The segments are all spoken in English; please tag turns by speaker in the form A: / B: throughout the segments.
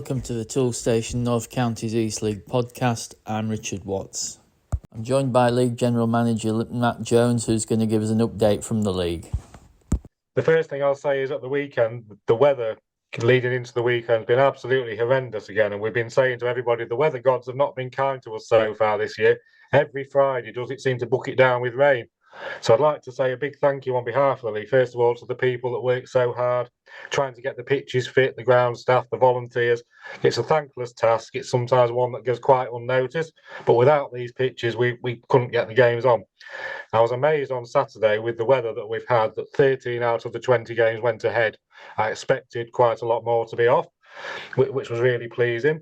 A: Welcome to the Tool Station North Counties East League podcast. I'm Richard Watts. I'm joined by League General Manager Matt Jones, who's going to give us an update from the league.
B: The first thing I'll say is at the weekend, the weather leading into the weekend has been absolutely horrendous again. And we've been saying to everybody, the weather gods have not been kind to us so far this year. Every Friday does it seem to book it down with rain. So I'd like to say a big thank you on behalf of the league, first of all, to the people that work so hard, trying to get the pitches fit, the ground staff, the volunteers. It's a thankless task. It's sometimes one that goes quite unnoticed. But without these pitches, we couldn't get the games on. I was amazed on Saturday with the weather that we've had that 13 out of the 20 games went ahead. I expected quite a lot more to be off, which was really pleasing.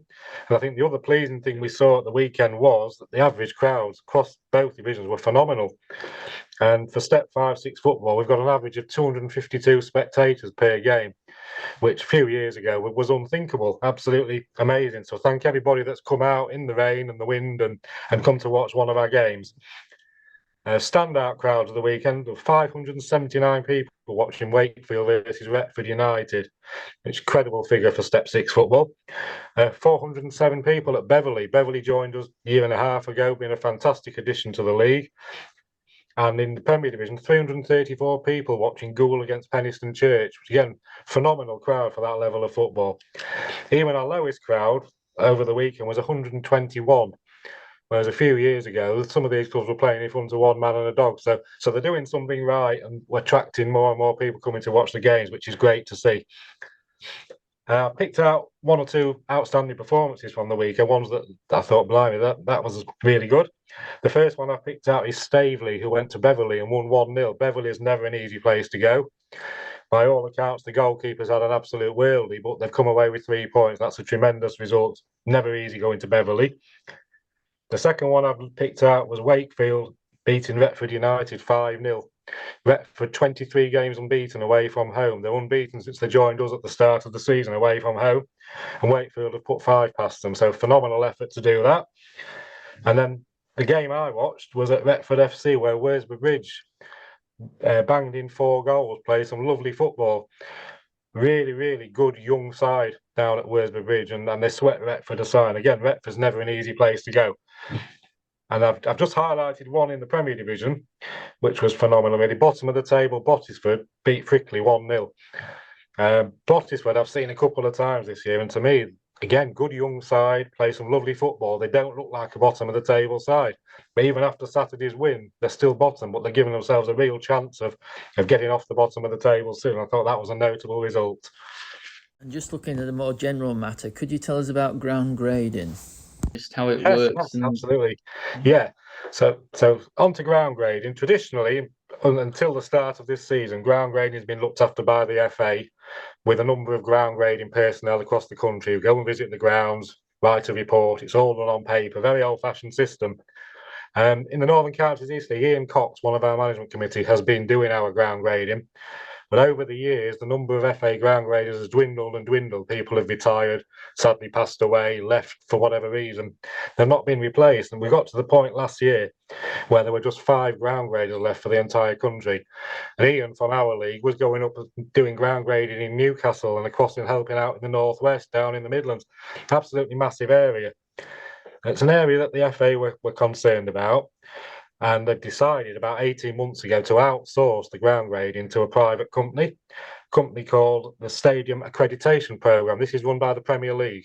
B: And I think the other pleasing thing we saw at the weekend was that the average crowds across both divisions were phenomenal. And for Step 5-6 football, we've got an average of 252 spectators per game, which a few years ago was unthinkable. Absolutely amazing. So thank everybody that's come out in the rain and the wind and come to watch one of our games. Standout crowd of the weekend of 579 people watching Wakefield versus Retford United, which is a credible figure for Step 6 football. 407 people at Beverley. Beverley joined us a year and a half ago, being a fantastic addition to the league. And in the Premier Division, 334 people watching Goole against Penistone Church, which again, phenomenal crowd for that level of football. Even our lowest crowd over the weekend was 121. Whereas a few years ago, some of these clubs were playing in front of one man and a dog. So they're doing something right, and we're attracting more and more people coming to watch the games, which is great to see. I picked out one or two outstanding performances from the weekend, ones that I thought, blimey, that was really good. The first one I picked out is Staveley, who went to Beverley and won 1-0. Beverley is never an easy place to go. By all accounts, the goalkeepers had an absolute worldie, but they've come away with 3 points. That's a tremendous result. Never easy going to Beverley. The second one I picked out was Wakefield beating Retford United 5-0. Retford 23 games unbeaten away from home. They're unbeaten since they joined us at the start of the season away from home. And Wakefield have put 5 past them. So phenomenal effort to do that. And then the game I watched was at Retford FC, where Worsborough Bridge banged in 4 goals, played some lovely football. Really, really good young side down at Worsborough Bridge, and they swept Retford aside. Again, Retford's never an easy place to go. And I've just highlighted one in the Premier Division, which was phenomenal. Really, bottom of the table, Bottisford beat Frickley 1-0. Bottisford I've seen a couple of times this year, and to me, again, good young side, play some lovely football. They don't look like a bottom of the table side. But even after Saturday's win, they're still bottom, but they're giving themselves a real chance of getting off the bottom of the table soon. I thought that was a notable result.
A: And just looking at a more general matter, could you tell us about ground grading?
C: Just how it works.
B: Yes, absolutely. Yeah. So on to ground grading. Traditionally, until the start of this season, ground grading has been looked after by the FA, with a number of ground grading personnel across the country who go and visit the grounds, write a report. It's all done on paper, very old-fashioned system. In the Northern Counties East League, Ian Cox, one of our management committee, has been doing our ground grading. But over the years, the number of FA ground graders has dwindled and dwindled. People have retired, sadly passed away, left for whatever reason. They've not been replaced. And we got to the point last year where there were just 5 ground graders left for the entire country. And Ian from our league was going up and doing ground grading in Newcastle and across and helping out in the Northwest, down in the Midlands. Absolutely massive area. It's an area that the FA were concerned about. And they've decided about 18 months ago to outsource the ground grading to a private company called the Stadium Accreditation Programme. This is run by the Premier League.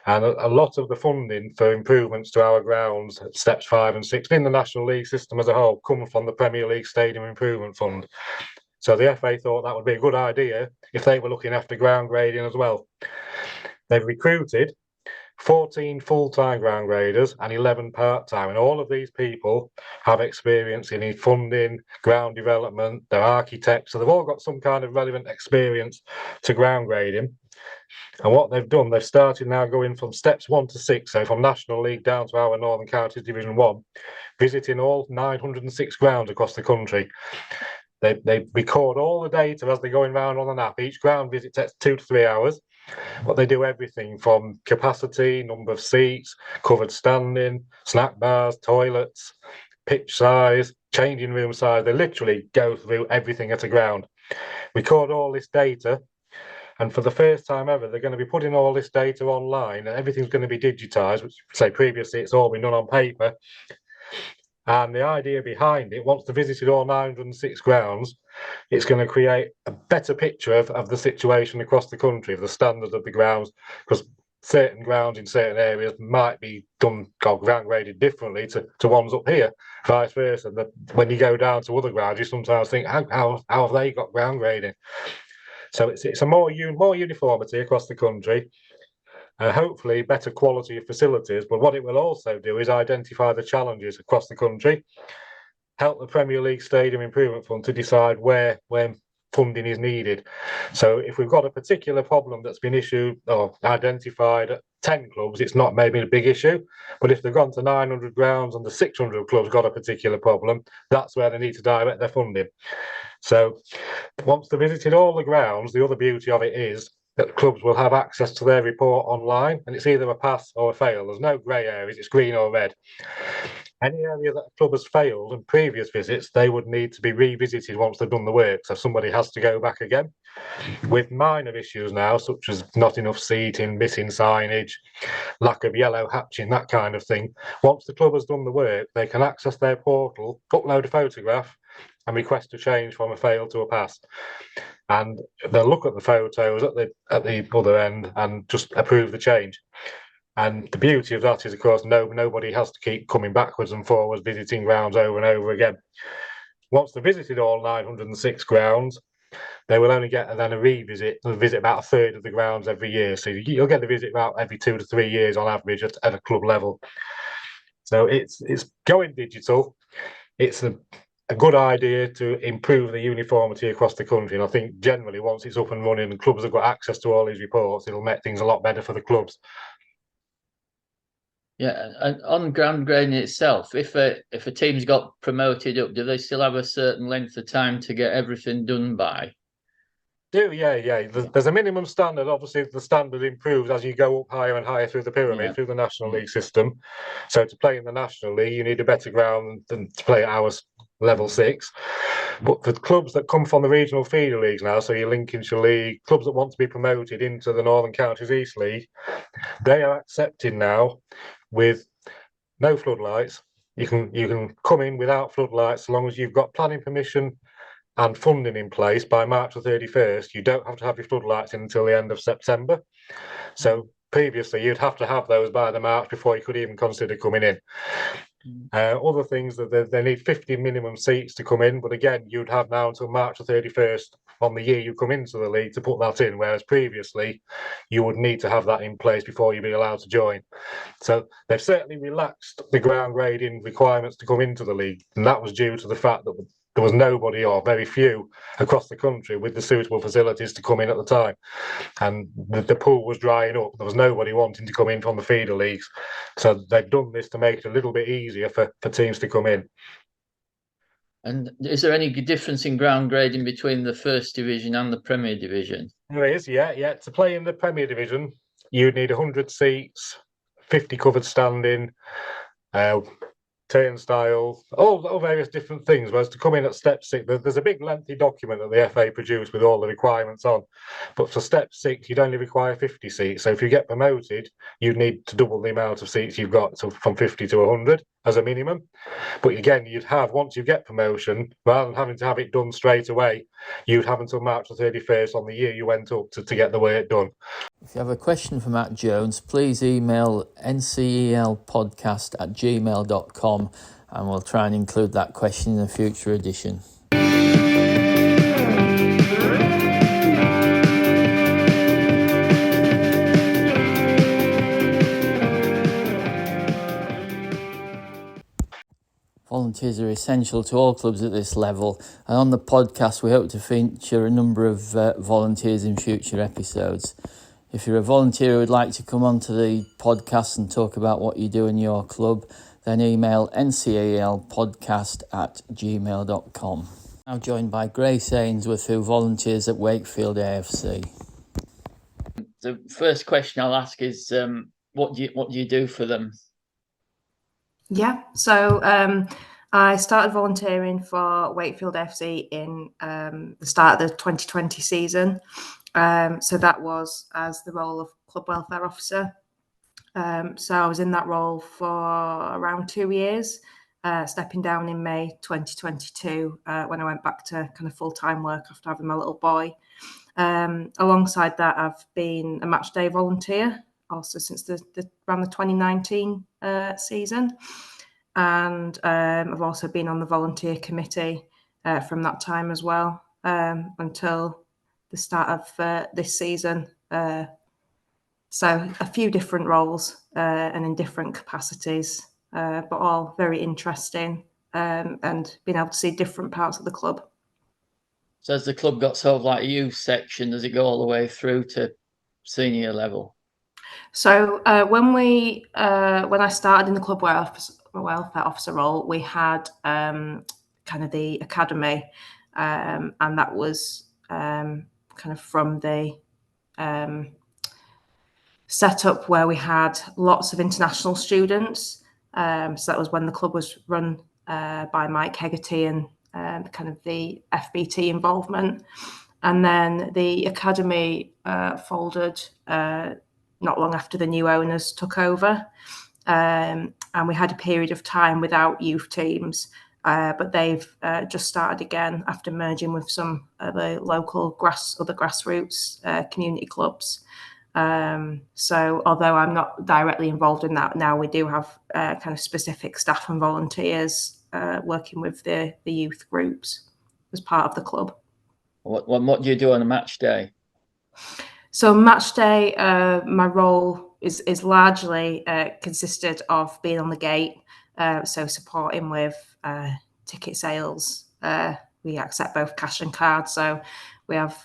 B: And a lot of the funding for improvements to our grounds at Steps 5 and 6 in the National League system as a whole come from the Premier League Stadium Improvement Fund. So the FA thought that would be a good idea if they were looking after ground grading as well. They've recruited 14 full-time ground graders and 11 part-time, and all of these people have experience in funding, ground development, they're architects, so they've all got some kind of relevant experience to ground grading. And what they've done, they've started now going from Steps 1 to 6, so from National League down to our Northern Counties Division 1, visiting all 906 grounds across the country. They record all the data as they're going round on an app. Each ground visit takes 2 to 3 hours. But they do everything from capacity, number of seats, covered standing, snack bars, toilets, pitch size, changing room size. They literally go through everything at a ground. Record all this data And for the first time ever, they're going to be putting all this data online, and everything's going to be digitised, which, say, previously it's all been done on paper. And the idea behind it, once they've visited all 906 grounds, it's going to create a better picture of the situation across the country, of the standard of the grounds, because certain grounds in certain areas might be done or ground graded differently to ones up here, vice versa. When you go down to other grounds, you sometimes think, how have they got ground grading? So it's a more uniformity across the country. Hopefully better quality of facilities, but what it will also do is identify the challenges across the country, help the Premier League Stadium Improvement Fund to decide where funding is needed. So if we've got a particular problem that's been issued or identified at 10 clubs, it's not maybe a big issue, but if they've gone to 900 grounds and the 600 clubs got a particular problem, that's where they need to direct their funding. So once they've visited all the grounds, the other beauty of it is that clubs will have access to their report online, and it's either a pass or a fail. There's no grey areas, it's green or red. Any area that a club has failed in previous visits, they would need to be revisited once they've done the work. So somebody has to go back again. With minor issues now, such as not enough seating, missing signage, lack of yellow hatching, that kind of thing, once the club has done the work, they can access their portal, upload a photograph, and request a change from a fail to a pass. And they'll look at the photos at the other end and just approve the change. And the beauty of that is, of course, nobody has to keep coming backwards and forwards, visiting grounds over and over again. Once they've visited all 906 grounds, they will only get then a revisit. They'll visit about a third of the grounds every year. So you'll get the visit about every 2 to 3 years on average at a club level. So it's going digital. It's a good idea to improve the uniformity across the country. And I think generally once it's up and running and clubs have got access to all these reports, it'll make things a lot better for the clubs.
A: Yeah, and on ground grading itself, if a team's got promoted up, do they still have a certain length of time to get everything done by?
B: Yeah. There's a minimum standard. Obviously, the standard improves as you go up higher and higher through the pyramid, through the National League system. So to play in the National League, you need a better ground than to play at our level 6. But for clubs that come from the regional feeder leagues now, so your Lincolnshire League, clubs that want to be promoted into the Northern Counties East League, they are accepted now with no floodlights. You can come in without floodlights as long as you've got planning permission and funding in place by March the 31st. You don't have to have your floodlights in until the end of September. So previously, you'd have to have those by the March before you could even consider coming in. Other things that they need 50 minimum seats to come in, but again, you'd have now until March the 31st on the year you come into the league to put that in, whereas previously you would need to have that in place before you'd be allowed to join. So they've certainly relaxed the ground grading requirements to come into the league, and that was due to the fact that there was nobody or very few across the country with the suitable facilities to come in at the time. And the pool was drying up. There was nobody wanting to come in from the feeder leagues. So they've done this to make it a little bit easier for teams to come in.
A: And is there any difference in ground grading between the First Division and the Premier Division?
B: There is, yeah. To play in the Premier Division, you'd need 100 seats, 50 covered standing, turnstile, all various different things. Whereas to come in at step 6, there's a big lengthy document that the FA produced with all the requirements on. But for step 6, you'd only require 50 seats. So if you get promoted, you'd need to double the amount of seats you've got, so from 50 to 100 as a minimum. But again, you'd have, once you get promotion, rather than having to have it done straight away, you'd have until March the 31st on the year you went up to get the work done.
A: If you have a question for Matt Jones, please email ncelpodcast@gmail.com and we'll try and include that question in a future edition. Volunteers are essential to all clubs at this level, and on the podcast we hope to feature a number of volunteers in future episodes. If you're a volunteer who would like to come onto the podcast and talk about what you do in your club, then email ncelpodcast@gmail.com. Now joined by Grace Ainsworth, who volunteers at Wakefield AFC. The first question I'll ask is, what do you do for them?
C: Yeah, so I started volunteering for Wakefield FC in the start of the 2020 season. So that was as the role of club welfare officer. So I was in that role for around 2 years, stepping down in May 2022 when I went back to kind of full-time work after having my little boy. Alongside that, I've been a match day volunteer also since around the 2019 season. And I've also been on the volunteer committee from that time as well until the start of this season. So a few different roles and in different capacities, but all very interesting and being able to see different parts of the club.
A: So has the club got sort of like a youth section? Does it go all the way through to senior level?
C: So when I started in the club welfare officer role, we had kind of the academy, and that was kind of from the setup where we had lots of international students. So that was when the club was run by Mike Hegarty and kind of the FBT involvement. And then the academy folded not long after the new owners took over. And we had a period of time without youth teams, but they've just started again after merging with some of the local other grassroots community clubs. So although I'm not directly involved in that now, we do have kind of specific staff and volunteers working with the youth groups as part of the club.
A: What do you do on a match day?
C: So match day, my role is largely consisted of being on the gate, so supporting with ticket sales. We accept both cash and cards, so we have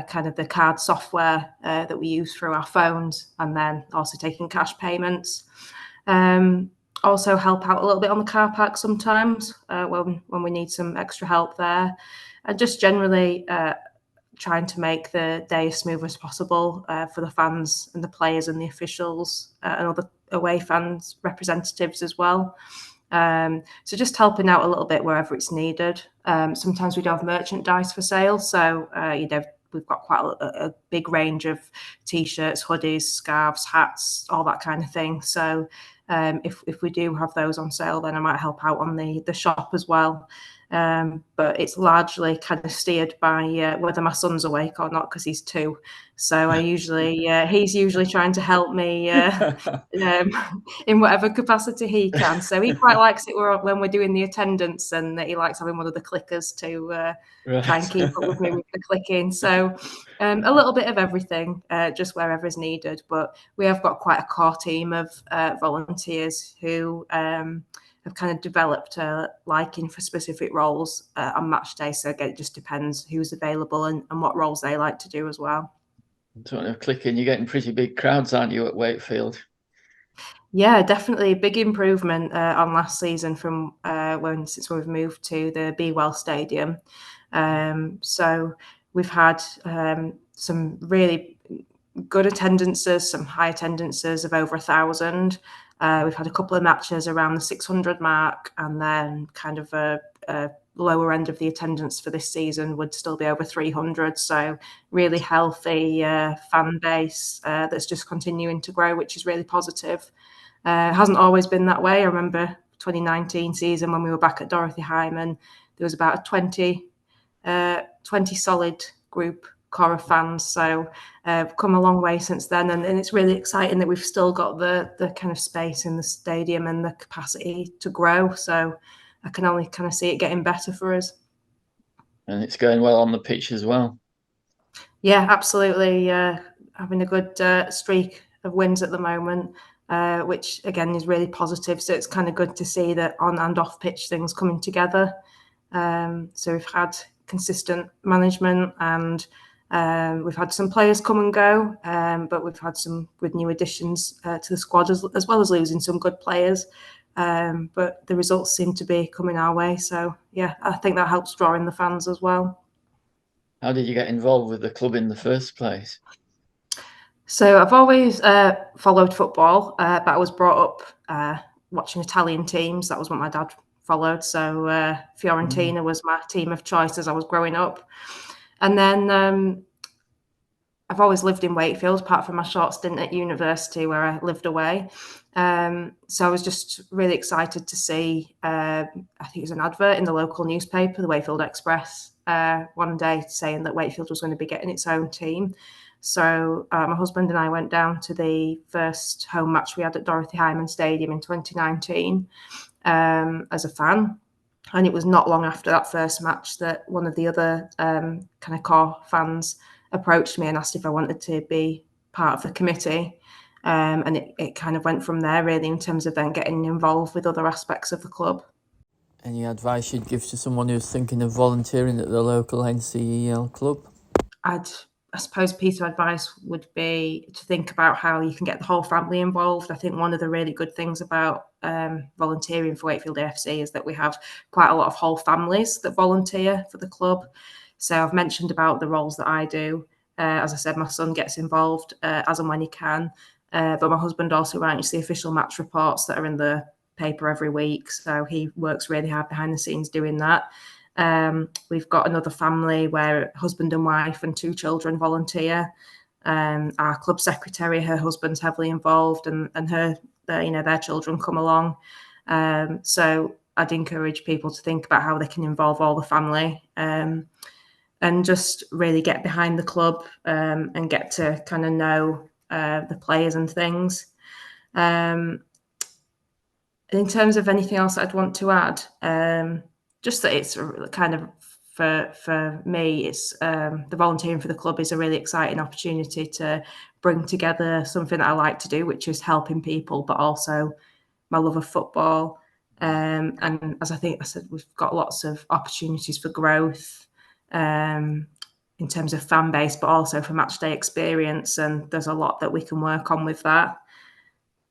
C: kind of the card software that we use through our phones, and then also taking cash payments. Also help out a little bit on the car park sometimes when we need some extra help there, and just generally trying to make the day as smooth as possible for the fans and the players and the officials and other away fans representatives as well. So just helping out a little bit wherever it's needed. Sometimes we do have merchandise for sale, so we've got quite a big range of t-shirts, hoodies, scarves, hats, all that kind of thing. So if we do have those on sale, then I might help out on the shop as well. But it's largely kind of steered by whether my son's awake or not, because he's 2. So he's usually trying to help me in whatever capacity he can. So he quite likes it when we're doing the attendance, and he likes having one of the clickers to try and keep up with me with the clicking. So a little bit of everything, just wherever is needed. But we have got quite a core team of volunteers who have kind of developed a liking for specific roles on match day. So again, it just depends who's available and what roles they like to do as well.
A: Talking of clicking, you're getting pretty big crowds, aren't you, at Wakefield?
C: Yeah, definitely a big improvement on last season from since we've moved to the Boyle Stadium. So we've had some really good attendances, some high attendances of over 1,000. We've had a couple of matches around the 600 mark, and then kind of a lower end of the attendance for this season would still be over 300. So really healthy fan base that's just continuing to grow, which is really positive. It hasn't always been that way. I remember 2019 season when we were back at Dorothy Hyman, there was about a 20 solid group core of fans. So come a long way since then, and it's really exciting that we've still got the kind of space in the stadium and the capacity to grow. So I can only kind of see it getting better for us.
A: And it's going well on the pitch as well.
C: Yeah, absolutely. Having a good streak of wins at the moment, which again is really positive. So it's kind of good to see that on and off pitch things coming together. So we've had consistent management, and we've had some players come and go, but we've had some good new additions to the squad as well as losing some good players. But the results seem to be coming our way. So yeah, I think that helps draw in the fans as well.
A: How did you get involved with the club in the first place?
C: So I've always followed football, but I was brought up watching Italian teams. That was what my dad followed. So Fiorentina was my team of choice as I was growing up. And then I've always lived in Wakefield, apart from my short stint at university where I lived away. So I was just really excited to see, I think it was an advert in the local newspaper, the Wakefield Express, one day saying that Wakefield was going to be getting its own team. So my husband and I went down to the first home match we had at Dorothy Hyman Stadium in 2019 as a fan. And it was not long after that first match that one of the other kind of core fans approached me and asked if I wanted to be part of the committee. And it kind of went from there, really, in terms of then getting involved with other aspects of the club.
A: Any advice you'd give to someone who's thinking of volunteering at the local NCEL club?
C: I suppose a piece of advice would be to think about how you can get the whole family involved. I think one of the really good things about volunteering for Wakefield AFC is that we have quite a lot of whole families that volunteer for the club. So I've mentioned about the roles that I do. As I said, my son gets involved as and when he can. But my husband also writes the official match reports that are in the paper every week. So he works really hard behind the scenes doing that. We've got another family where husband and wife and 2 children volunteer. Our club secretary, her husband's heavily involved, and their children come along. So I'd encourage people to think about how they can involve all the family and just really get behind the club and get to kind of know the players and things. In terms of anything else I'd want to add, just that it's kind of for me, it's the volunteering for the club is a really exciting opportunity to bring together something that I like to do, which is helping people, but also my love of football. And as I think I said, we've got lots of opportunities for growth in terms of fan base, but also for match day experience. And there's a lot that we can work on with that.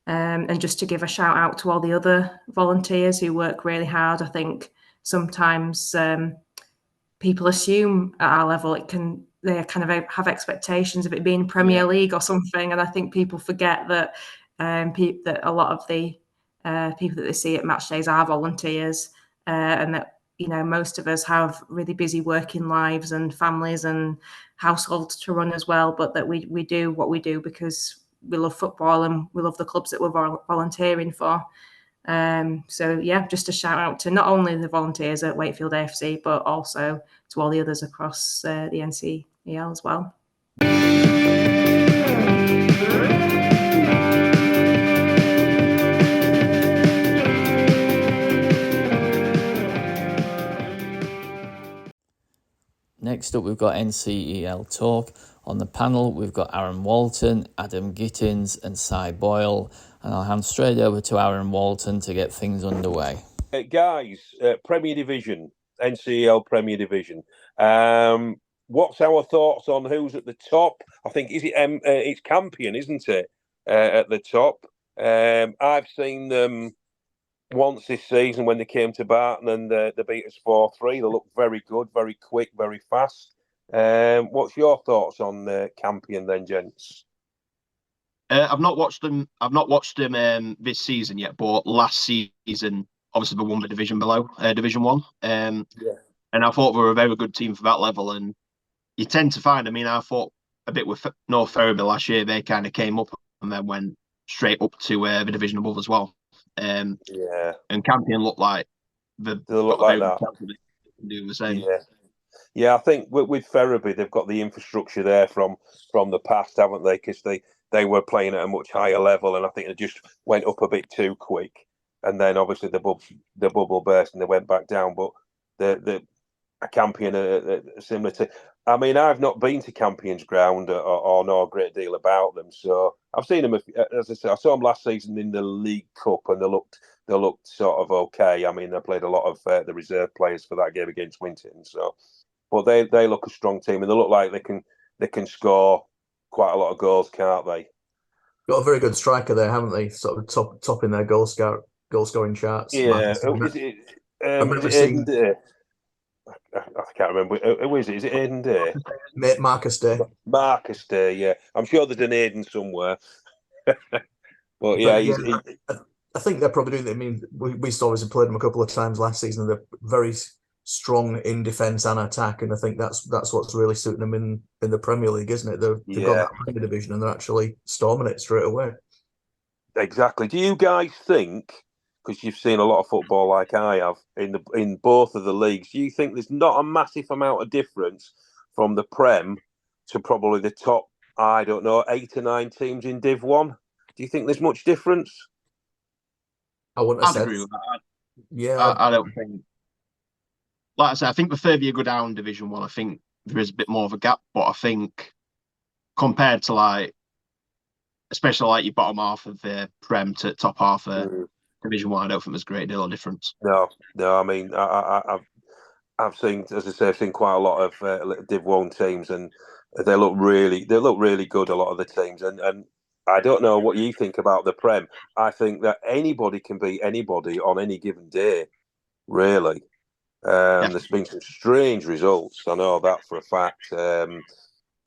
C: And just to give a shout out to all the other volunteers who work really hard. I think sometimes people assume at our level they kind of have expectations of it being Premier League or something, and I think people forget that that a lot of the people that they see at match days are volunteers, and that most of us have really busy working lives and families and households to run as well, but that we do what we do because we love football and we love the clubs that we're volunteering for. So just a shout out to not only the volunteers at Wakefield AFC, but also to all the others across the NCEL as well.
A: Next up, we've got NCEL Talk. On the panel, we've got Aaron Walton, Adam Gittings and Boyle. And I'll hand straight over to Aaron Walton to get things underway.
D: Guys, Premier Division, NCEL Premier Division. What's our thoughts on who's at the top? I think it's Campion, isn't it, at the top? I've seen them once this season when they came to Barton and they beat us 4-3. They look very good, very quick, very fast. What's your thoughts on Campion then, gents?
E: I've not watched them. I've not watched them this season yet, but last season, obviously, they won the division below, Division 1. And I thought they were a very good team for that level. And you tend to find, I thought a bit with North Ferriby last year, they kind of came up and then went straight up to the division above as well. And Campion looked like they look like that. They do the same.
D: Yeah, I think with Ferriby, they've got the infrastructure there from the past, haven't they? Because they were playing at a much higher level, and I think they just went up a bit too quick. And then obviously the bubble burst and they went back down. But the Campion are similar to. I've not been to Campion's ground or know a great deal about them. So I've seen them. As I said, I saw them last season in the League Cup, and they looked sort of okay. They played a lot of the reserve players for that game against Winton. So, but they look a strong team, and they look like they can score quite a lot of goals, can't they?
F: Got a very good striker there, haven't they? Sort of top in their goal scoring charts.
D: Yeah. I can't remember. Who is it? Is it Aiden Day?
F: Marcus Day.
D: Marcus Day, yeah. I'm sure there's an Aiden somewhere. But yeah,
F: I think they're probably doing it. We saw obviously played them a couple of times last season. They're very strong in defence and attack, and I think that's what's really suiting them in the Premier League, isn't it? They've got that higher division and they're actually storming it straight away.
D: Exactly. Do you guys think, because you've seen a lot of football like I have in both of the leagues, do you think there's not a massive amount of difference from the Prem to probably the top, I don't know, 8 or 9 teams in Div 1? Do you think there's much difference?
F: I wouldn't have
E: I'd
F: said.
E: agree with that.
F: Yeah,
E: I don't think. Like I said, I think the further you go down Division 1, I think there is a bit more of a gap. But I think compared to like, especially like your bottom half of the Prem to top half of Division 1, I don't think there's a great deal of difference.
D: No. I mean, I've seen, as I say, I've seen quite a lot of Div 1 teams, and they look really good. A lot of the teams, and I don't know what you think about the Prem. I think that anybody can beat anybody on any given day. Really, there's been some strange results. I know that for a fact.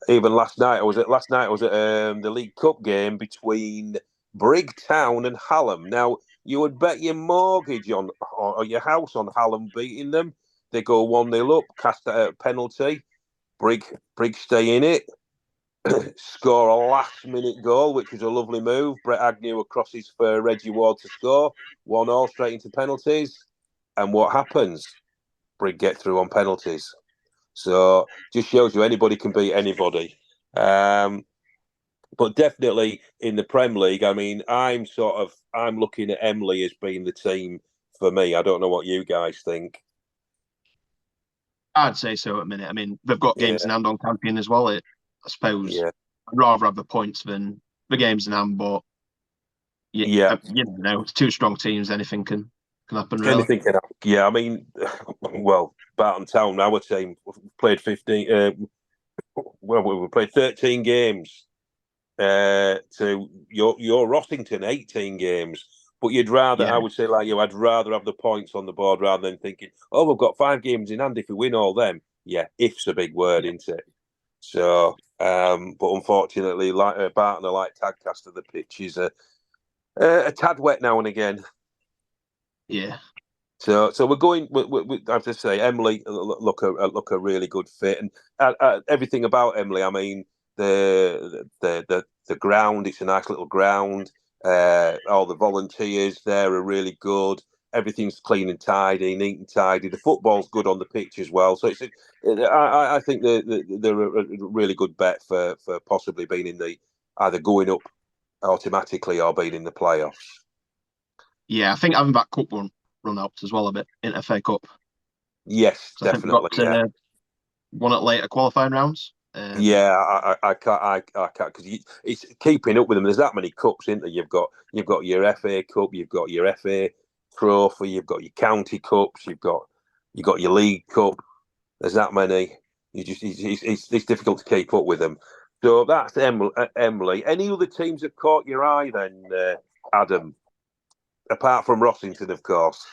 D: Even last night, I was at the League Cup game between Brigtown and Hallam. Now, you would bet your mortgage on or your house on Hallam beating them. They go 1-0 up, cast a penalty. Brig stay in it, score a last-minute goal, which was a lovely move. Brett Agnew crosses for Reggie Ward to score. 1-1 straight into penalties. And what happens? Brig get through on penalties. So just shows you anybody can beat anybody. But definitely in the Prem League, I mean, I'm looking at Emily as being the team for me. I don't know what you guys think.
E: I'd say so at a minute. I mean, they've got games in hand on Campion as well. I suppose I'd rather have the points than the games in hand, but you know, it's 2 strong teams. Anything can happen, really.
D: Anything can happen. Yeah, I mean, well, Barton Town, our team, played 15. We played 13 games. To your Rossington, 18 games. But you'd rather, I would say, like you, I'd rather have the points on the board rather than thinking, oh, we've got 5 games in hand. If we win all them, if's a big word, isn't it? So, but unfortunately, like Barton, like Tadcaster, the pitch is a tad wet now and again.
E: Yeah.
D: So we're going. We I have to say, Emily look a really good fit, and everything about Emily. I mean, the ground. It's a nice little ground. All the volunteers there are really good. Everything's clean and tidy, neat and tidy. The football's good on the pitch as well. So I think they're a really good bet for possibly being in the either going up automatically or being in the playoffs. Yeah,
E: I think having that cup run helped as well a bit in FA Cup.
D: Yes, so definitely.
E: I think we got one at later qualifying rounds.
D: I can't because it's keeping up with them. There's that many cups, isn't there? You've got your FA Cup, you've got your FA Trophy, you've got your county cups, you've got your League Cup. There's that many. It's difficult to keep up with them. So that's Emily. Any other teams that caught your eye then, Adam? Apart from Rossington, of course.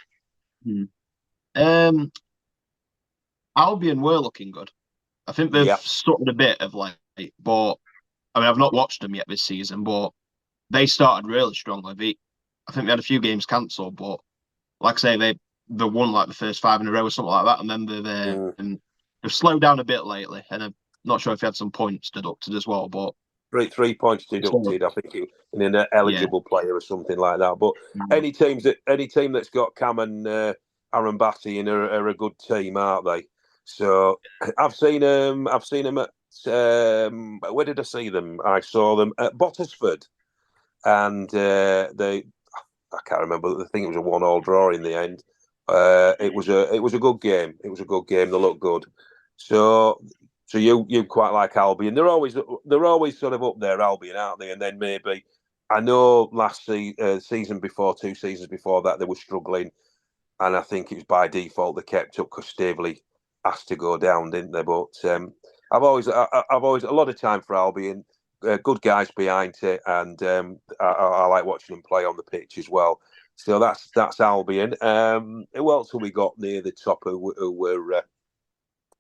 E: Albion were looking good. I think they've stuttered a bit of late, but I mean, I've not watched them yet this season, but they started really strongly. I think they had a few games cancelled, but like I say, they won like the first 5 in a row or something like that, and then they've slowed down a bit lately. And I'm not sure if they had some points deducted as well, but
D: 3 points deducted. I think in an eligible player or something like that. But any team that's got Cam and Aaron Batty in are a good team, aren't they? So I've seen them at where did I see them? I saw them at Bottisford, and I can't remember. I think it was a 1-1 draw in the end. It was a good game. It was a good game. They looked good. So you quite like Albion. They're always sort of up there, Albion, aren't they? And then maybe I know last season before, 2 seasons before that, they were struggling, and I think it was by default they kept up because Staveley asked to go down, didn't they? But I've always a lot of time for Albion. Good guys behind it, and I like watching them play on the pitch as well. So that's Albion. Who else have we got near the top who we're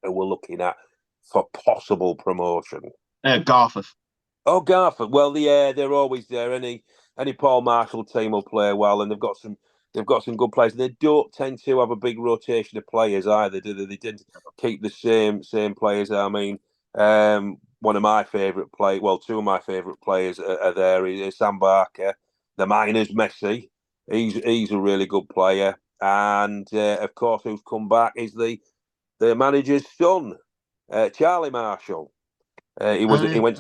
D: looking at for possible promotion?
E: Garforth.
D: Oh, Garforth. Well, they're always there. Any Paul Marshall team will play well, and they've They've got some good players. They don't tend to have a big rotation of players either, do they? They tend to keep the same players. I mean, one of my favourite players, well, two of my favourite players are there. Is Sam Barker, the Miners Messi. He's a really good player, and of course, who's come back is the manager's son, Charlie Marshall. He went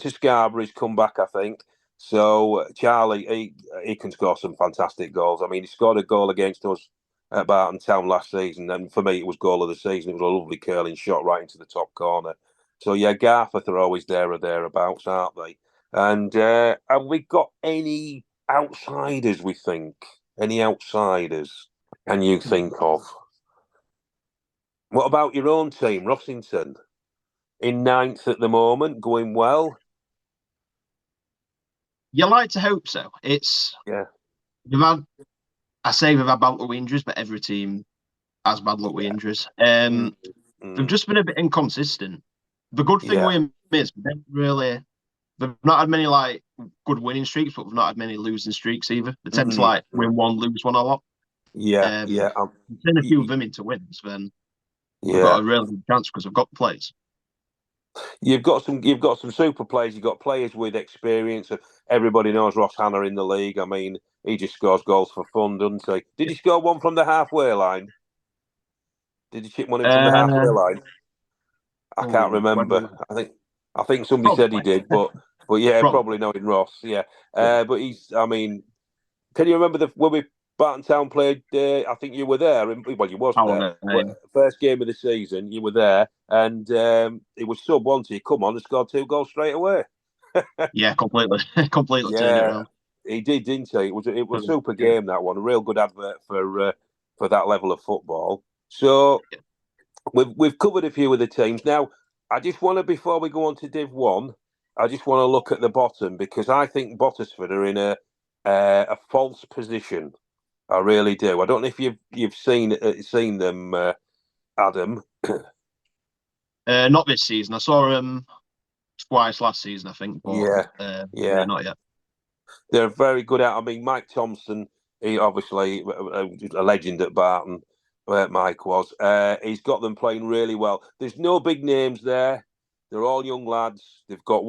D: to Scarborough. He's come back, I think. So Charlie, he can score some fantastic goals. I mean, he scored a goal against us at Barton Town last season, and for me, it was goal of the season. It was a lovely curling shot right into the top corner. So yeah, Garforth are always there or thereabouts, aren't they? And have we got any outsiders? We think any outsiders? Can you think of? What about your own team, Rossington? In ninth at the moment, going well.
E: You like to hope so. It's they've had bad luck with injuries, but every team has bad luck with injuries. They've just been a bit inconsistent. The good thing with them is they've not had many like good winning streaks, but they've not had many losing streaks either. They tend to like win one, lose one a lot. Turn a few of them into wins, then we've got a really good chance because we've got players.
D: You've got some super players. You've got players with experience. Everybody knows Ross Hanna in the league. I mean, he just scores goals for fun, doesn't he? Did he score one from the halfway line? Did he chip one in from the halfway line? I can't remember. I think somebody said he did, but yeah, probably knowing Ross. Yeah, but he's. I mean, can you remember when we Barton Town played? I think you were there. Well, you wasn't there. First game of the season, you were there, and it was sub one. He come on and scored 2 goals straight away.
E: Yeah, completely turned it around.
D: He did, didn't he? It was a super game, that one. A real good advert for that level of football. So we've covered a few of the teams. Now, I just want to, before we go on to Div 1, I just want to look at the bottom because I think Bottisford are in a false position. I really do. I don't know if you've seen them, Adam.
E: Not this season. I saw him twice last season, I think. But, not yet.
D: They're very good at. I mean, Mike Thompson, he obviously a legend at Barton. Mike was. He's got them playing really well. There's no big names there. They're all young lads. They've got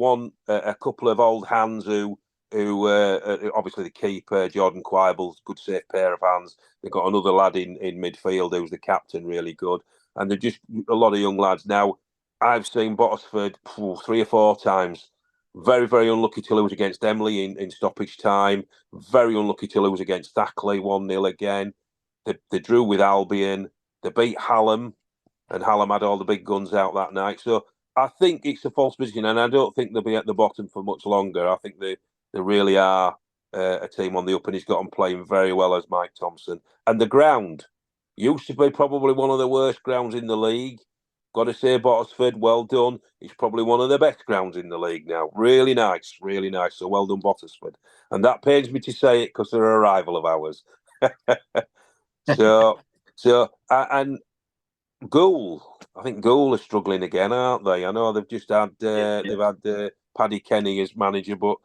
D: a couple of old hands who obviously the keeper, Jordan Quibbles, good safe pair of hands. They've got another lad in midfield who's the captain, really good. And they're just a lot of young lads. Now, I've seen Bottisford 3 or 4 times. Very, very unlucky to lose against Emily in stoppage time. Very unlucky to lose against Thackley 1-0 again. They drew with Albion. They beat Hallam, and Hallam had all the big guns out that night. So I think it's a false position, and I don't think they'll be at the bottom for much longer. I think they really are a team on the up, and he's got them playing very well as Mike Thompson. And the ground used to be probably one of the worst grounds in the league. Got to say, Bottisford, well done. It's probably one of the best grounds in the league now. Really nice, really nice. So well done, Bottisford. And that pains me to say it because they're a rival of ours. And Goole, I think Goole are struggling again, aren't they? I know they've just had they've had Paddy Kenny as manager, but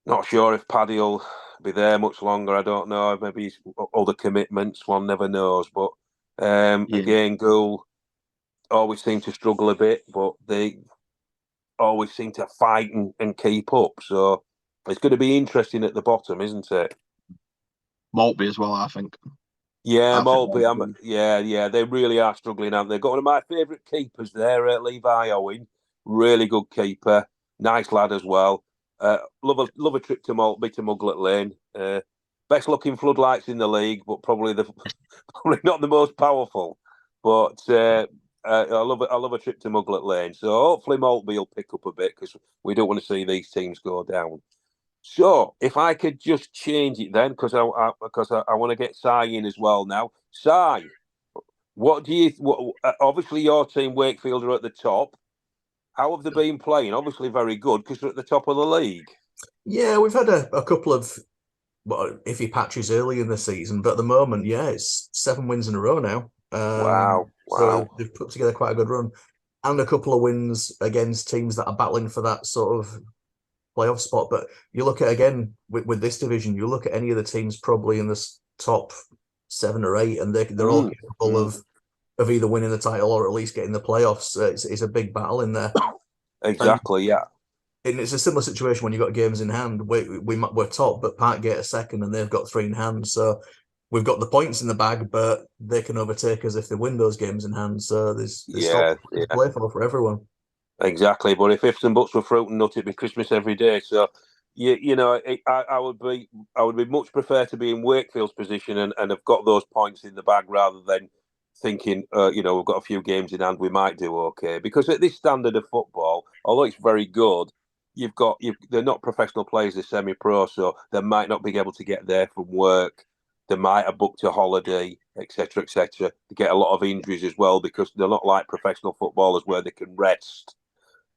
D: not sure if Paddy will be there much longer. I don't know. Maybe he's other commitments. One never knows. But again, Goole always seem to struggle a bit, but they always seem to fight and keep up. So it's going to be interesting at the bottom, isn't it?
E: Maltby as well, I think.
D: Yeah, Maltby. They really are struggling, aren't they? Got one of my favourite keepers there, Levi Owen. Really good keeper. Nice lad as well. Love a trip to Maltby to Muglet Lane. Best looking floodlights in the league, but probably probably not the most powerful. But I love a trip to Muglet Lane. So hopefully Maltby will pick up a bit because we don't want to see these teams go down. So if I could just change it then, because I want to get Si in as well now. Si, what do you? Obviously, your team Wakefield are at the top. How have they been playing? Obviously, very good because they're at the top of the league.
F: Yeah, we've had a couple of iffy patches early in the season, but at the moment, it's 7 wins in a row now.
D: Wow.
F: So they've put together quite a good run, and a couple of wins against teams that are battling for that sort of playoff spot. But you look at, again, with this division, you look at any of the teams probably in the top 7 or 8, and they're all capable of either winning the title or at least getting the playoffs. It's a big battle in there.
D: Exactly,
F: And it's a similar situation when you've got games in hand. We're top, but Parkgate are second, and they've got 3 in hand. So we've got the points in the bag, but they can overtake us if they win those games in hand. So there's still to play for everyone.
D: Exactly. But if ifs and buts were fruit and nut, it'd be Christmas every day. So I would be much prefer to be in Wakefield's position and have got those points in the bag rather than thinking, we've got a few games in hand, we might do okay. Because at this standard of football, although it's very good, they're not professional players, they're semi-pro, so they might not be able to get there from work. They might have booked a holiday, etc., etc. They get a lot of injuries as well because they're not like professional footballers where they can rest.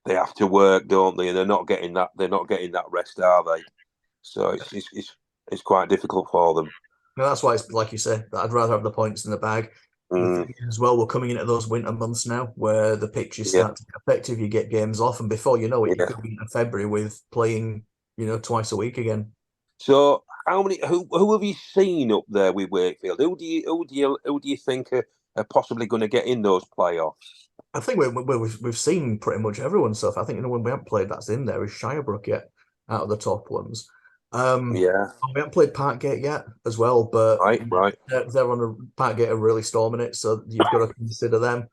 D: They have to work, don't they? And they're not getting that. They're not getting that rest, are they? So it's quite difficult for them.
F: No, that's why it's like you say. I'd rather have the points in the bag. The thing as well, we're coming into those winter months now where the pitches start to get effective. You get games off, and before you know it, you could be in February with playing, twice a week again.
D: So, who have you seen up there with Wakefield? Who do you think are possibly going to get in those playoffs?
F: I think we've seen pretty much everyone so far. I think when we haven't played that's in there is Shirebrook yet out of the top ones. We haven't played Parkgate yet as well, but
D: right.
F: They're on Parkgate are really storming it, so you've got to consider them.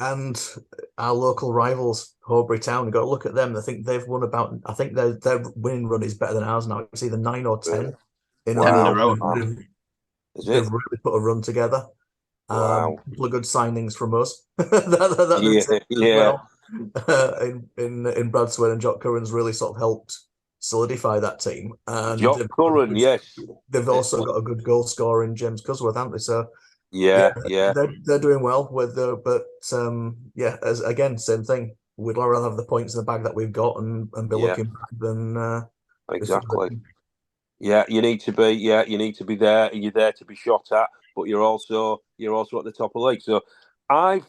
F: And our local rivals, Horbury Town, you've got to look at them. I think they've won I think their winning run is better than ours now. It's either 9 or 10 in a row. They've really put a run together. A couple of good signings from us. In Brad Swain and Jock Curran's really sort of helped solidify that team. And
D: Jock Curran, yes.
F: They've also got a good goal scorer in James Cusworth, haven't they? So they're doing well with as again, same thing. We'd rather have the points in the bag that we've got and be looking back than
D: exactly. You need to be there, and you're there to be shot at, but you're also at the top of the league. So I've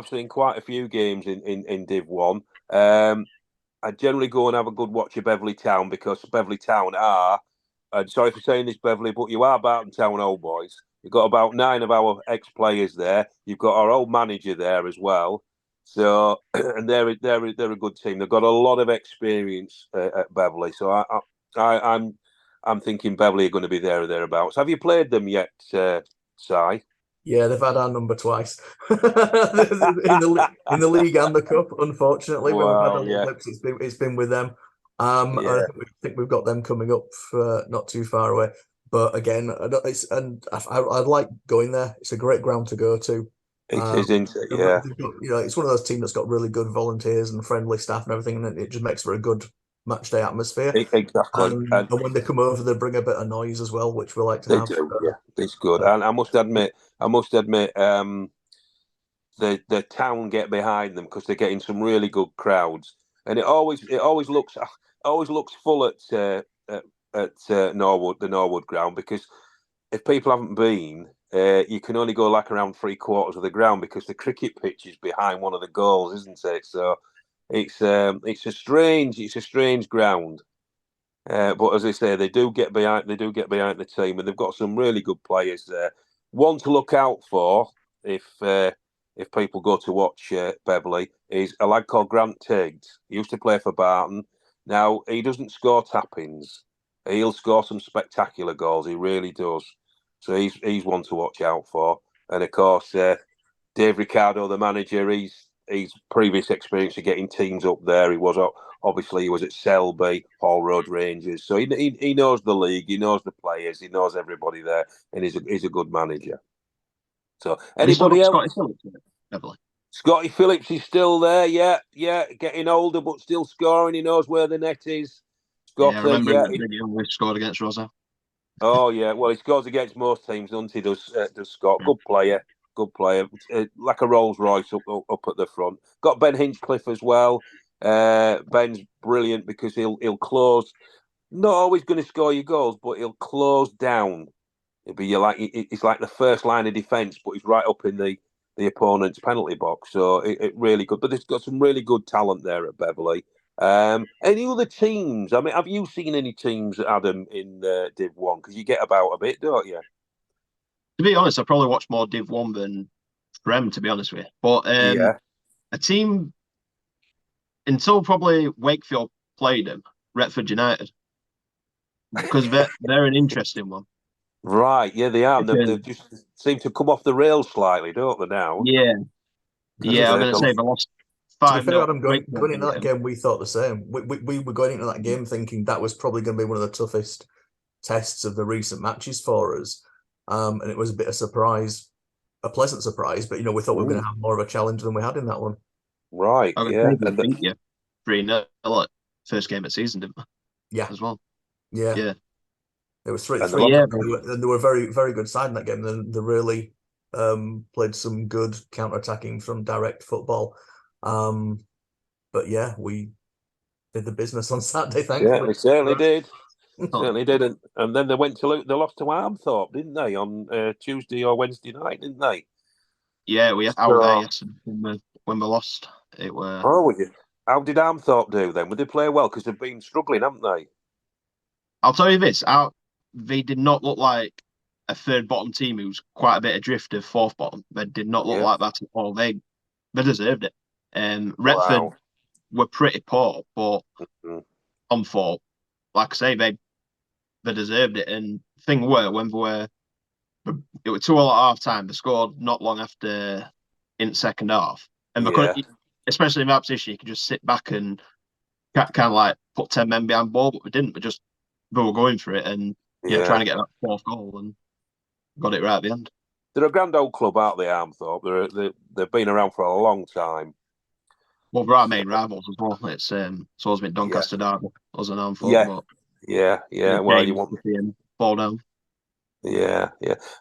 D: seen quite a few games in Div 1. I generally go and have a good watch of Beverley Town because Beverley Town are, sorry for saying this, Beverley, but you are Barton Town old boys. You've got about 9 of our ex-players there. You've got our old manager there as well. So, and they're a good team. They've got a lot of experience at Beverley. So I'm thinking Beverley are going to be there or thereabouts. Have you played them yet, Si?
F: Yeah, they've had our number twice in the league and the cup. Unfortunately, when we've had a little blips, it's been with them. I think we've got them coming up not too far away. But again, I'd like going there. It's a great ground to go to.
D: It is, isn't it? Yeah.
F: It's one of those teams that's got really good volunteers and friendly staff and everything, and it just makes for a good match day atmosphere.
D: Exactly.
F: And when they come over, they bring a bit of noise as well, which we like to have.
D: Do, it's good. And I must admit, the town get behind them because they're getting some really good crowds, and it always looks full at Norwood, the Norwood ground, because if people haven't been, you can only go like around 3/4 of the ground because the cricket pitch is behind one of the goals, isn't it? So it's a strange ground. But as I say, they do get behind the team, and they've got some really good players there. One to look out for if people go to watch Beverley is a lad called Grant Tiggs. He used to play for Barton. Now he doesn't score tap-ins. He'll score some spectacular goals. He really does. So he's one to watch out for. And of course, Dave Ricardo, the manager, he's previous experience of getting teams up there. He was at Selby, Hall Road Rangers. So he knows the league, he knows the players, he knows everybody there, and he's a good manager. So anybody else? Scotty Phillips is still there, yeah, getting older but still scoring. He knows where the net is.
E: I remember he scored against Rosa.
D: Oh yeah, well he scores against most teams, doesn't he? Does Scott? Good player, like a Rolls Royce up at the front. Got Ben Hinchcliffe as well. Ben's brilliant because he'll close. Not always going to score your goals, but he'll close down. It's like the first line of defence, but he's right up in the opponent's penalty box. So it really good. But they've got some really good talent there at Beverley. Any other teams? I mean, have you seen any teams, Adam, in Div 1? Because you get about a bit, don't you?
E: To be honest, I probably watch more Div 1 than Prem, to be honest with you. But a team, until probably Wakefield played them, Retford United, because they're an interesting one.
D: Right, yeah, they are. They just seem to come off the rails slightly, don't they, now?
E: Yeah. Yeah, I'm going to say they lost 5-0.
F: To be fair, Adam, going into that game, we thought the same. We were going into that game thinking that was probably going to be one of the toughest tests of the recent matches for us. And it was a bit of surprise, a pleasant surprise, but, we thought we were going to have more of a challenge than we had in that one.
D: Right, yeah.
E: And beat you 3-0 first game of the season, didn't we?
F: Yeah.
E: As well.
F: Yeah. It was 3.
D: And
F: and they were very, very good side in that game. They really played some good counter-attacking from direct football. But yeah, we did the business on Saturday, thankfully.
D: Yeah, they certainly did. Certainly did. And then they lost to Armthorpe, didn't they, on Tuesday or Wednesday night, didn't they?
E: Yeah, we out there yesterday when we lost. It were.
D: Oh, how did Armthorpe do then? Would they play well? Because they've been struggling, haven't they?
E: I'll tell you this: they did not look like a third bottom team who's quite a bit adrift of fourth bottom. They did not look like that at all. They deserved it. Retford were pretty poor, but on fault, like I say, they deserved it. And the thing were, when it was 2-2 at half time, they scored not long after in the second half. And especially in that position, you could just sit back and kind of like put 10 men behind the ball, but we didn't. We were going for it and trying to get that fourth goal and got it right at the end.
D: They're a grand old club, aren't they, Armthorpe? They've been around for a long time.
E: Well, they're our main rivals as well. It's always been Doncaster Derby, us and Armthorpe.
D: Yeah. Well, you want
E: to see him fall down.
D: Yeah.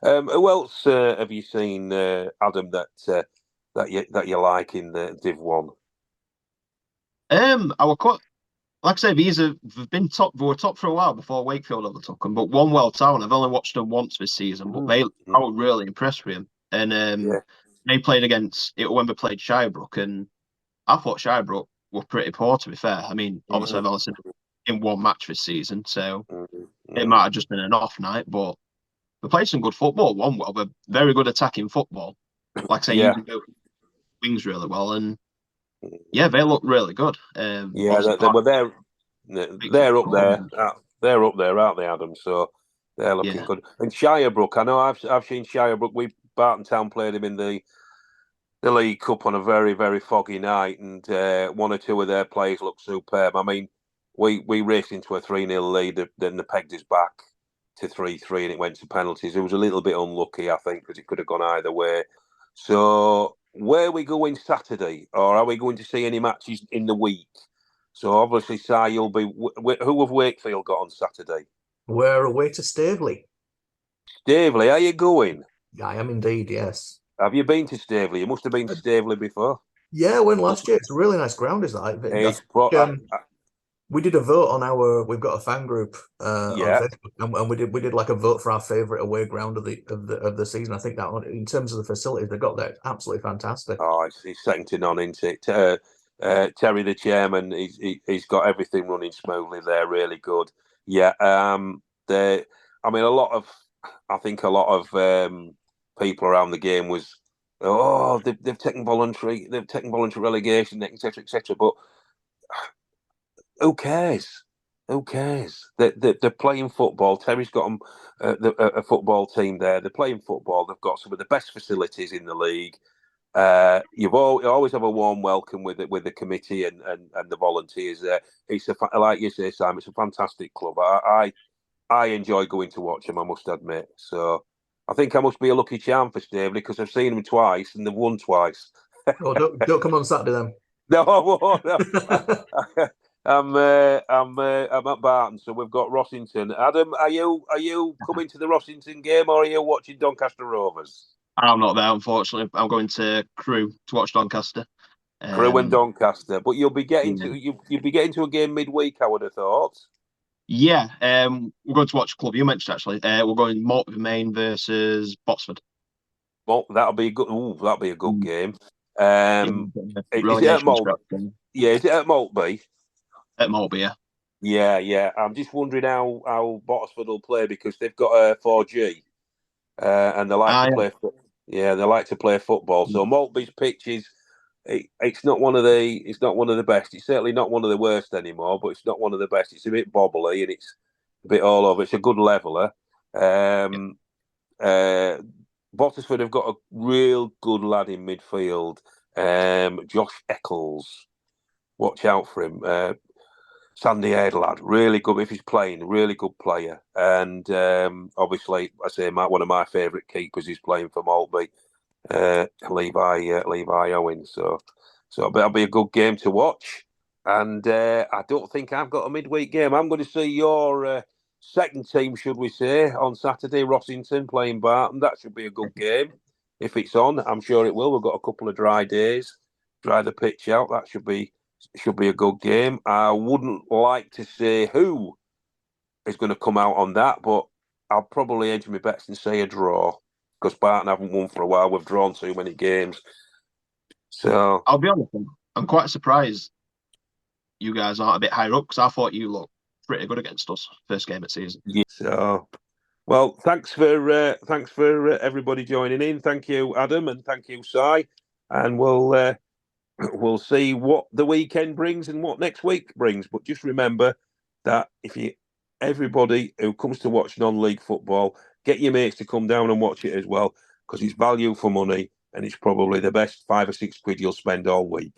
D: Who else have you seen, Adam, that you like in the Div 1?
E: I were quite, like I say, they've been top. They were top for a while before Wakefield overtook them. But One Town, I've only watched them once this season, but I was really impressed with them. And they played against it when we played Shirebrook, and I thought Shirebrook were pretty poor, to be fair. I mean, obviously I've only seen them in one match this season, so it might have just been an off night, but they played some good football. They're very good attacking football. Like I say, you can do wings really well, and they look really good.
D: They're up there. They're up there, aren't they, Adam? So they're looking good. And Shirebrook, I know I've seen Shirebrook. Barton Town played him in the League Cup on a very, very foggy night, and one or two of their players looked superb. I mean, we raced into a 3-0 lead, then they pegged us back to 3-3, and it went to penalties. It was a little bit unlucky, I think, because it could have gone either way. So, where are we going Saturday, or are we going to see any matches in the week? So, obviously, Si, you'll be. Who have Wakefield got on Saturday?
F: We're away to Staveley.
D: Staveley, are you going?
F: I am indeed, yes.
D: Have you been to Staveley? You must have been to Staveley before.
F: Yeah, I went last year. It's a really nice ground, is that? We did a vote on we've got a fan group on Facebook, and we did like a vote for our favourite away ground of the season. I think that one, in terms of the facilities they got there, absolutely fantastic.
D: Oh, it's second to none, isn't it? Terry, the chairman, he's got everything running smoothly there, really good. Yeah, I mean, I think a lot of people around the game was, they've taken voluntary relegation, etc., etc. But who cares? Who cares? They're playing football. Terry's got them a football team there. They're playing football. They've got some of the best facilities in the league. You always have a warm welcome with the committee and the volunteers there. It's like you say, Sam. It's a fantastic club. I enjoy going to watch them, I must admit. So I think I must be a lucky charm for Staveley because I've seen them twice and they've won twice.
F: Oh, don't come on Saturday then.
D: No, I won't. I'm at Barton, so we've got Rossington. Adam, are you coming to the Rossington game, or are you watching Doncaster Rovers?
E: I'm not there, unfortunately. I'm going to Crewe to watch Doncaster.
D: Crewe and Doncaster, but you'll be getting to a game midweek, I would have thought.
E: Yeah, we're going to watch a club you mentioned actually. We're going Maltby Main versus Botsford.
D: Well, that'll be a good game. Is it at Maltby? Yeah, is it at Maltby?
E: at Maltby, yeah.
D: Yeah. I'm just wondering how Botsford will play because they've got a 4G, and they like to play. They like to play football. So Maltby's pitch is. It's not one of the best. It's certainly not one of the worst anymore, but it's not one of the best. It's a bit bobbly and it's a bit all over. It's a good leveler. Botsford have got a real good lad in midfield, Josh Eccles. Watch out for him. Sandy Head lad, really good if he's playing, really good player. And obviously, I say one of my favourite keepers is playing for Maltby. Levi Owen. So that'll be a good game to watch. And I don't think I've got a midweek game. I'm going to see your second team, should we say, on Saturday, Rossington playing Barton. That should be a good game. If it's on, I'm sure it will. We've got a couple of dry days, dry the pitch out. That should be a good game. I wouldn't like to say who is going to come out on that, but I'll probably edge my bets and say a draw. Because Barton haven't won for a while. We've drawn too many games. So
E: I'll be honest, I'm quite surprised you guys aren't a bit higher up because I thought you looked pretty good against us first game of season.
D: Yeah. So, well, thanks for everybody joining in. Thank you, Adam, and thank you, Si. And we'll see what the weekend brings and what next week brings. But just remember that everybody who comes to watch non-league football, get your mates to come down and watch it as well, because it's value for money and it's probably the best £5 or £6 you'll spend all week.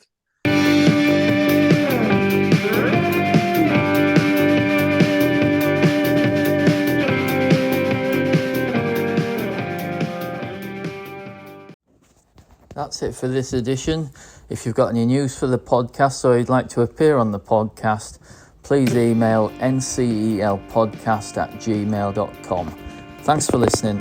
A: That's it for this edition. If you've got any news for the podcast or you'd like to appear on the podcast, please email ncelpodcast@gmail.com. Thanks for listening.